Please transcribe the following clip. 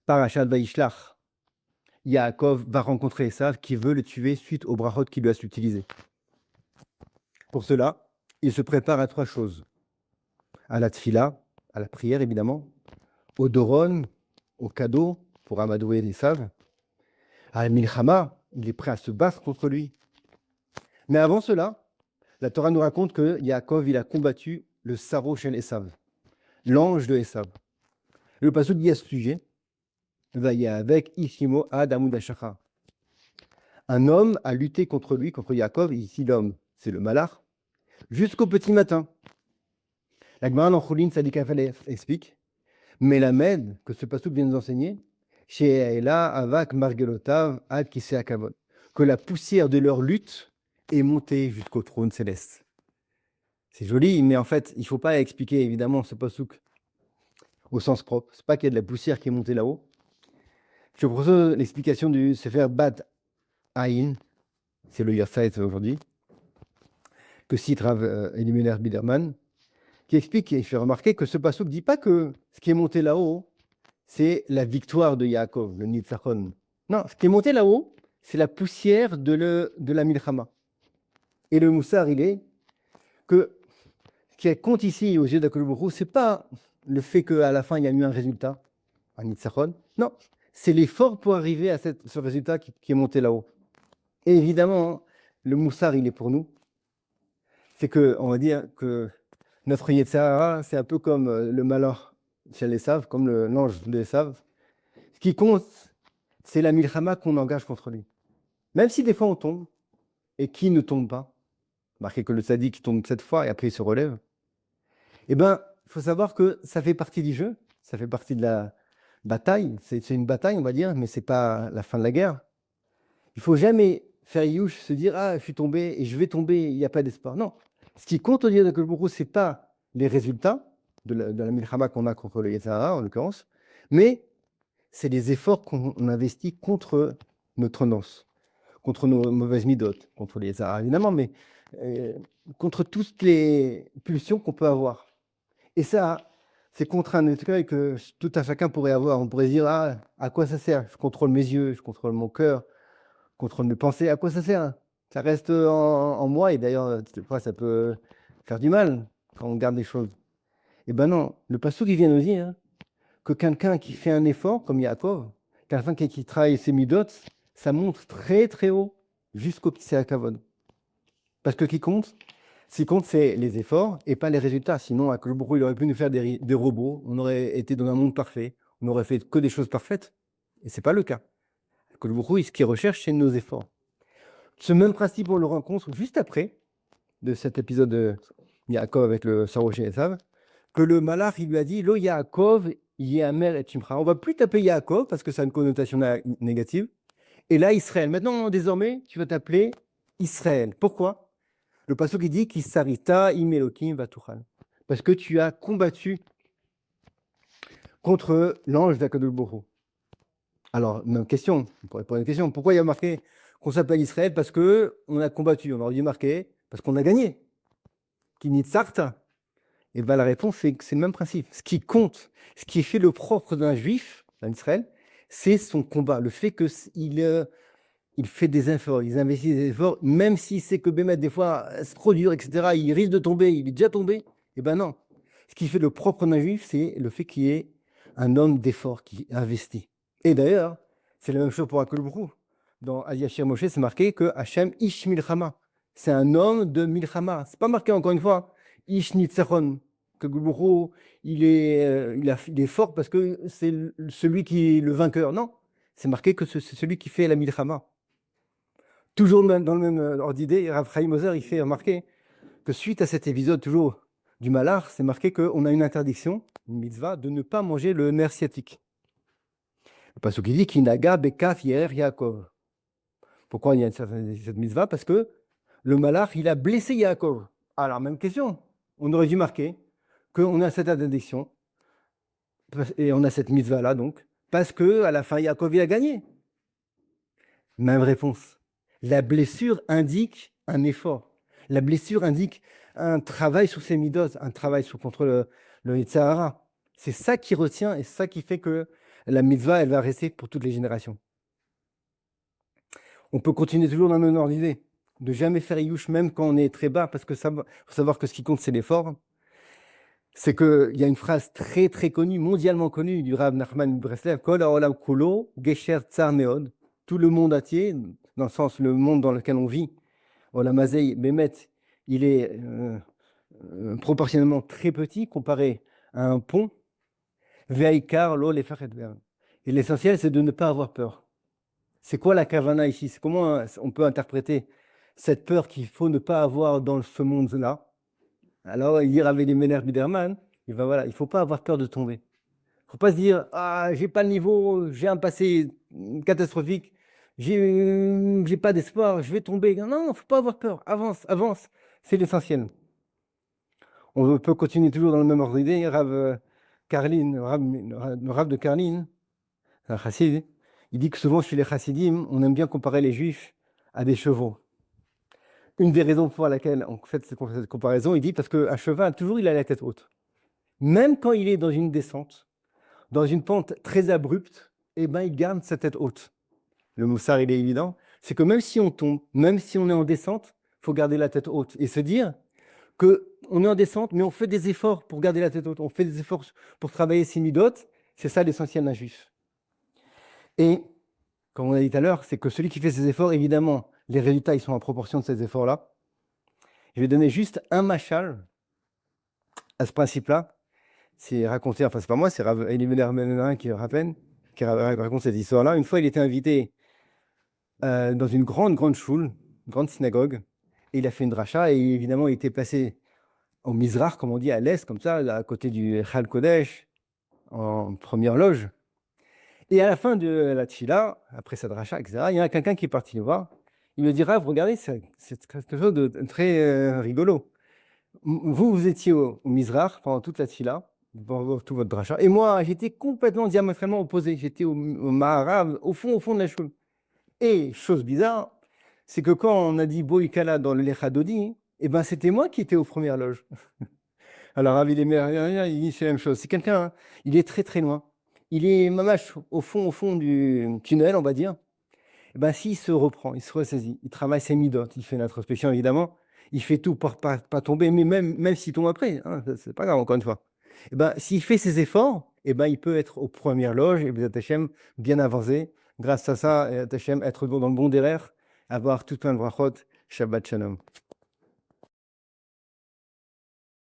Parashat Vaishlach, Yaakov va rencontrer Esav qui veut le tuer suite au brachot qu'il lui a utilisé. Pour cela, il se prépare à 3 choses. À la tfila, à la prière évidemment, au doron, au cadeau pour amadouer Esav, à la milchama, il est prêt à se battre contre lui. Mais avant cela, la Torah nous raconte que Yaakov, il a combattu le Saro shel Esav, l'ange de Esav. Le passage dit à ce sujet, avec Ishimo ad Amud Hashachar. Un homme a lutté contre lui, contre Yaakov, et ici l'homme, c'est le malach, jusqu'au petit matin. La Gemara dans Choulin Sadik Afalef explique, mais la Med, que ce passage vient nous enseigner, chez Ela Avak Margelotav ad Kisei Hakavod, que la poussière de leur lutte est montée jusqu'au trône céleste. C'est joli, mais en fait, il ne faut pas expliquer évidemment ce passouk au sens propre. Ce n'est pas qu'il y a de la poussière qui est montée là-haut. Je propose l'explication du Sefer Bat Aïn, c'est le Yafet aujourd'hui, que cite Rav Elimelech Biderman, qui explique et fait remarquer que ce passouk ne dit pas que ce qui est monté là-haut, c'est la victoire de Yaakov, le Nitzachon. Non, ce qui est monté là-haut, c'est la poussière de la Milchama. Et le Moussar, il est que ce qui compte ici aux yeux d'Akadosh Baruch Hu, ce n'est pas le fait qu'à la fin, il y a eu un résultat, un Nitzachon. Non, c'est l'effort pour arriver à ce résultat qui est monté là-haut. Et évidemment, le Moussar, il est pour nous. C'est qu'on va dire que notre Yetzirah, c'est un peu comme le malheur chez Esav, comme l'ange de Esav. Ce qui compte, c'est la milchama qu'on engage contre lui. Même si des fois on tombe, et qui ne tombe pas, marqué que le sadique tombe 7 fois et après il se relève, eh bien, il faut savoir que ça fait partie du jeu, ça fait partie de la bataille. C'est une bataille, on va dire, mais ce n'est pas la fin de la guerre. Il ne faut jamais faire youch, se dire « Ah, je suis tombé et je vais tomber, il n'y a pas d'espoir ». Non. Ce qui compte au dire de Baruch Hu, ce n'est pas les résultats de la milchama qu'on a contre le Yetzirah, en l'occurrence, mais c'est les efforts qu'on investit contre notre tendance, contre nos mauvaises midotes, contre les Yetzirah, évidemment, mais contre toutes les pulsions qu'on peut avoir. Et ça, c'est contre un écueil que tout un chacun pourrait avoir. On pourrait dire « Ah, à quoi ça sert? Je contrôle mes yeux, je contrôle mon cœur, je contrôle mes pensées, à quoi ça sert? Ça reste en moi, et d'ailleurs, fois, ça peut faire du mal quand on garde les choses. » Eh bien non, le passouk qui vient nous dire que quelqu'un qui fait un effort, comme Yaakov, quelqu'un qui travaille ses midotes, ça monte très très haut, jusqu'au Kisei Hakavod. Parce que ce qui compte, c'est les efforts et pas les résultats. Sinon, Akadosh Baruch Hu, il aurait pu nous faire des robots, on aurait été dans un monde parfait, on n'aurait fait que des choses parfaites. Et ce n'est pas le cas. Akadosh Baruch Hu, ce qu'il recherche, c'est nos efforts. Ce même principe, on le rencontre juste après de cet épisode de Yaakov avec le Saro shel Esav, que le malach, il lui a dit « Lo Yaakov Yehamer et Shimcha ». On ne va plus taper Yaakov parce que ça a une connotation négative. Et là, Israël. Maintenant, désormais, tu vas t'appeler Israël. Pourquoi? Le passage qui dit « Kisarita im Elokim vatuchal ». Parce que tu as combattu contre l'ange d'Akadosh Baruch Hu. Alors, même question, on pourrait poser une question. Pourquoi il y a marqué qu'on s'appelle Israël? Parce qu'on a combattu. On aurait dû marquer parce qu'on a gagné. Kinitzarta. Et bien la réponse, c'est que c'est le même principe. Ce qui compte, ce qui fait le propre d'un juif, d'un Israël, c'est son combat. Le fait qu'il fait des efforts, il investit des efforts, même s'il sait que Bémet, des fois, c'est trop dur, etc., il risque de tomber, il est déjà tombé. Eh bien non. Ce qui fait le propre d'un juif, c'est le fait qu'il y ait un homme d'effort qui investit. Et d'ailleurs, c'est la même chose pour Akadosh Baruch Hu. Dans Yashir Moshe, c'est marqué que Hachem Ish Milchama. C'est un homme de Milchama. C'est pas marqué encore une fois Ish Nitzachon, que Baruch Hu, il est fort parce que c'est celui qui est le vainqueur. Non, c'est marqué que c'est celui qui fait la Milchama. Toujours dans le même ordre d'idée, Rav Chaim Ozer, il fait remarquer que suite à cet épisode toujours du malach, c'est marqué qu'on a une interdiction, une mitzvah, de ne pas manger le nerf sciatique. Le passage qui dit Kinaga Bekaf Yerer Yaakov. Pourquoi il y a cette mitzvah? Parce que le malach, il a blessé Yaakov. Alors, même question. On aurait dû marquer qu'on a cette interdiction et on a cette mitzvah-là, donc, parce qu'à la fin, Yaakov, il a gagné. Même réponse. La blessure indique un effort. La blessure indique un travail sur ses midos, un travail contre le Yetzirah. C'est ça qui retient et ça qui fait que la mitzvah, elle va rester pour toutes les générations. On peut continuer toujours dans le même ordre d'idée, de jamais faire Yush même quand on est très bas, parce que ça, faut savoir que ce qui compte, c'est l'effort. C'est qu'il y a une phrase très très connue, mondialement connue, du Rav Nachman Breslev, Kol haolam kulo gesher tsar meod, tout le monde entier, dans le sens le monde dans lequel on vit, Olam hazeh Bémet, il est proportionnellement très petit comparé à un pont. Ve'aikar lo lefachet ver. Et l'essentiel, c'est de ne pas avoir peur. C'est quoi la kavana ici? C'est comment on peut interpréter cette peur qu'il faut ne pas avoir dans ce monde-là? Alors, il dit Rav Elimelech Biderman, il va voilà, il faut pas avoir peur de tomber. Il faut pas se dire ah j'ai pas le niveau, j'ai un passé catastrophique, j'ai pas d'espoir, je vais tomber. Non, faut pas avoir peur. Avance, avance. C'est l'essentiel. On peut continuer toujours dans le même ordre d'idée. Rav Karlin, le Rav de Karlin, un chassid, il dit que souvent chez les chassidim, on aime bien comparer les juifs à des chevaux. Une des raisons pour laquelle on fait cette comparaison, il dit parce qu'un cheval, toujours, il a la tête haute. Même quand il est dans une descente, dans une pente très abrupte, eh ben, il garde sa tête haute. Le moussard, il est évident. C'est que même si on tombe, même si on est en descente, il faut garder la tête haute et se dire qu'on est en descente, mais on fait des efforts pour garder la tête haute. On fait des efforts pour travailler ses midotes. C'est ça l'essentiel d'un juif. Et, comme on a dit tout à l'heure, c'est que celui qui fait ses efforts, évidemment, les résultats, ils sont en proportion de ces efforts-là. Je vais donner juste un machal à ce principe-là. C'est raconté, enfin, c'est pas moi, c'est Rav Elimelech Biderman qui raconte cette histoire-là. Une fois, il était invité dans une grande choule, une grande synagogue, et il a fait une dracha, et évidemment, il était placé au Mizrach, comme on dit, à l'est, comme ça, à côté du Chal Kodesh, en première loge. Et à la fin de la tchila, après sa dracha, etc., il y a quelqu'un qui est parti le voir. Il me dit, Rav, regardez, c'est quelque chose de très rigolo. Vous étiez au Mizrach pendant toute la tchila, pendant tout votre dracha, et moi, j'étais complètement diamétralement opposé. J'étais au Maharav, au fond de la choule. Et chose bizarre, c'est que quand on a dit Boïkala dans le Lechadodi, eh ben c'était moi qui étais aux premières loges. Alors, Rav Elimelech, il dit c'est la même chose. C'est quelqu'un, hein, il est très très loin. Il est mamache au fond du tunnel, on va dire. Eh ben, s'il se reprend, il se ressaisit, il travaille ses midotes, il fait l'introspection évidemment, il fait tout pour pas tomber, mais même s'il tombe après, hein, c'est pas grave encore une fois. Eh ben, s'il fait ses efforts, eh ben, il peut être aux premières loges et Bezat Hashem bien avancé. Grâce à ça, Bezat Hashem, être dans le bon derrière, avoir tout plein de brachot, Shabbat Shalom.